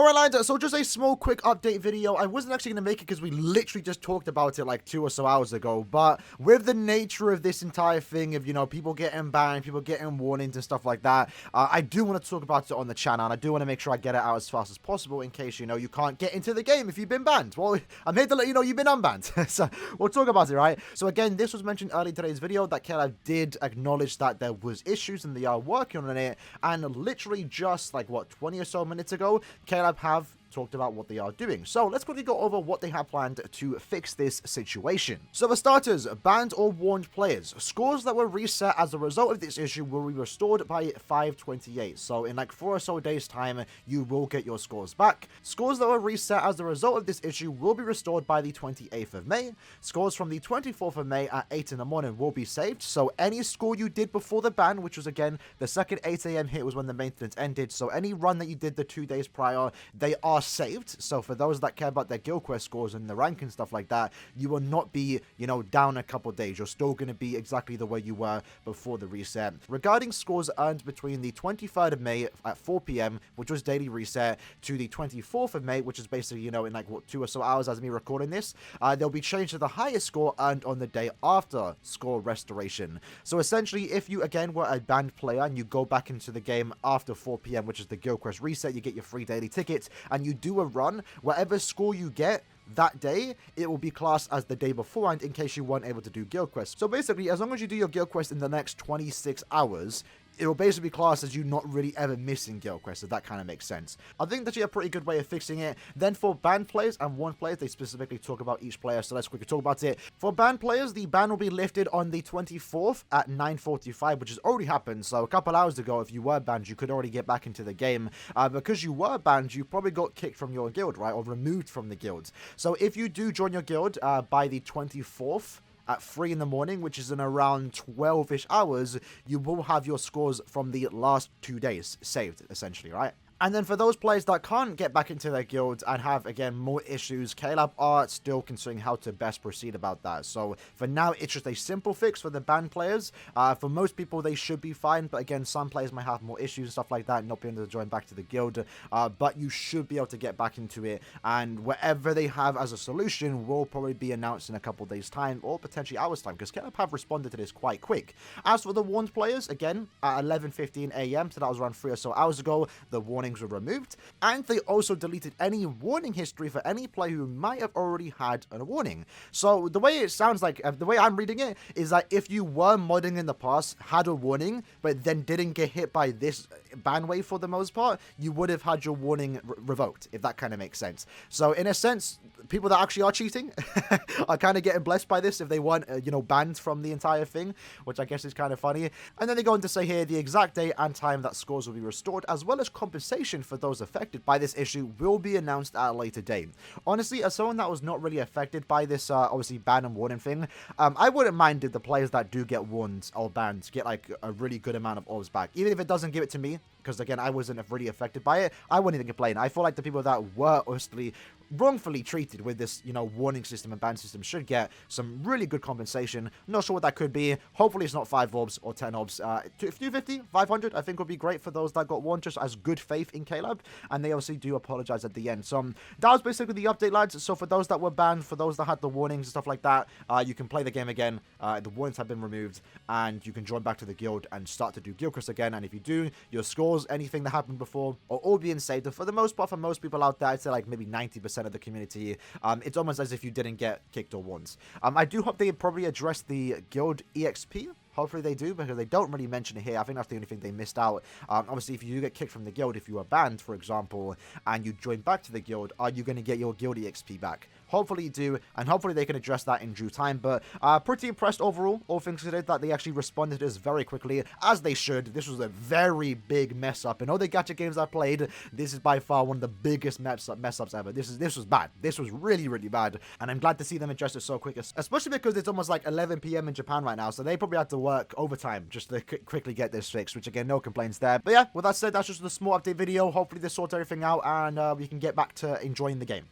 Alright lads, so just a small quick update video. I wasn't actually going to make it because we literally just talked about it like 2 or so hours ago, but with the nature of this entire thing of, you know, people getting banned, people getting warnings and stuff like that, I do want to talk about it on the channel, and I do want to make sure I get it out as fast as possible in case, you know, you can't get into the game if you've been banned. Well, I'm here to let you know you've been unbanned, so we'll talk about it, right? So again, this was mentioned early in today's video that Caleb did acknowledge that there was issues and they are working on it, and literally just like, what, 20 or so minutes ago, Caleb have talked about what they are doing. So let's quickly go over what they have planned to fix this situation. So for starters, banned or warned players. Scores that were reset as a result of this issue will be restored by 5/28. So in like 4 or so days time, you will get your scores back. Scores that were reset as a result of this issue will be restored by the 28th of May. Scores from the 24th of May at 8 in the morning will be saved. So any score you did before the ban, which was again, the second 8 a.m. hit was when the maintenance ended. So any run that you did the 2 days prior, they are saved. So for those that care about their guild quest scores and the rank and stuff like that, you will not be, you know, down a couple days. You're still going to be exactly the way you were before the reset. Regarding scores earned between the 23rd of May at 4 p.m, which was daily reset, to the 24th of May, which is basically, you know, in like what, 2 or so hours as me recording this, they'll be changed to the highest score earned on the day after score restoration. So essentially, if you again were a banned player and you go back into the game after 4 p.m, which is the guild quest reset, you get your free daily tickets and you do a run, whatever score you get that day, it will be classed as the day beforehand in case you weren't able to do guild quest. So basically, as long as you do your guild quest in the next 26 hours, it will basically be classed as you not really ever missing guild quests, if that kind of makes sense. I think that's a pretty good way of fixing it. Then for banned players and warned players, they specifically talk about each player, so let's quickly talk about it. For banned players, the ban will be lifted on the 24th at 9:45, which has already happened. So a couple hours ago, if you were banned, you could already get back into the game. Because you were banned, you probably got kicked from your guild, right? Or removed from the guild. So if you do join your guild by the 24th, at 3 in the morning, which is in around 12-ish hours, you will have your scores from the last 2 days saved, essentially, right? And then for those players that can't get back into their guilds and have, again, more issues, Caleb are still considering how to best proceed about that. So for now, it's just a simple fix for the banned players. For most people, they should be fine. But again, some players might have more issues and stuff like that, not being able to join back to the guild. But you should be able to get back into it. And whatever they have as a solution will probably be announced in a couple days' time or potentially hours' time, because Caleb have responded to this quite quick. As for the warned players, again, at 11:15 a.m., so that was around 3 or so hours ago, the warnings were removed, and they also deleted any warning history for any player who might have already had a warning. So the way it sounds like, the way I'm reading it, is that if you were modding in the past, had a warning, but then didn't get hit by this ban wave for the most part, you would have had your warning revoked, if that kind of makes sense. So in a sense, people that actually are cheating are kind of getting blessed by this if they weren't, you know, banned from the entire thing, which I guess is kind of funny. And then they go on to say here, the exact day and time that scores will be restored, as well as compensation for those affected by this issue, will be announced at a later date. Honestly, as someone that was not really affected by this, obviously, ban and warning thing, I wouldn't mind if the players that do get warned or banned get, like, a really good amount of orbs back. Even if it doesn't give it to me, because, again, I wasn't really affected by it, I wouldn't even complain. I feel like the people that were honestly wrongfully treated with this, you know, warning system and ban system should get some really good compensation. Not sure what that could be. Hopefully it's not 5 orbs or 10 orbs. 250, 500, I think would be great for those that got warned, just as good faith in Caleb. And they obviously do apologize at the end. So that was basically the update, lads. So for those that were banned, for those that had the warnings and stuff like that, you can play the game again. The warnings have been removed, and you can join back to the guild and start to do guild quests again. And if you do, your scores, anything that happened before, are all being saved. And for the most part, for most people out there, I'd say like maybe 90% of the community, it's almost as if you didn't get kicked or warned. I do hope they probably address the guild EXP. Hopefully they do, because they don't really mention it here. I think that's the only thing they missed out. Obviously, if you do get kicked from the guild, if you are banned, for example, and you join back to the guild, are you going to get your guild EXP back? Hopefully you do, and hopefully they can address that in due time. But pretty impressed overall, all things considered, that they actually responded to this very quickly, as they should. This was a very big mess up. In all the gacha games I played, this is by far one of the biggest mess ups ever. This was bad. This was really, really bad. And I'm glad to see them address it so quick, especially because it's almost like 11 p.m. in Japan right now, so they probably had to work overtime just to quickly get this fixed, which again, no complaints there. But yeah, with that said, that's just a small update video. Hopefully this sorts everything out, and we can get back to enjoying the game.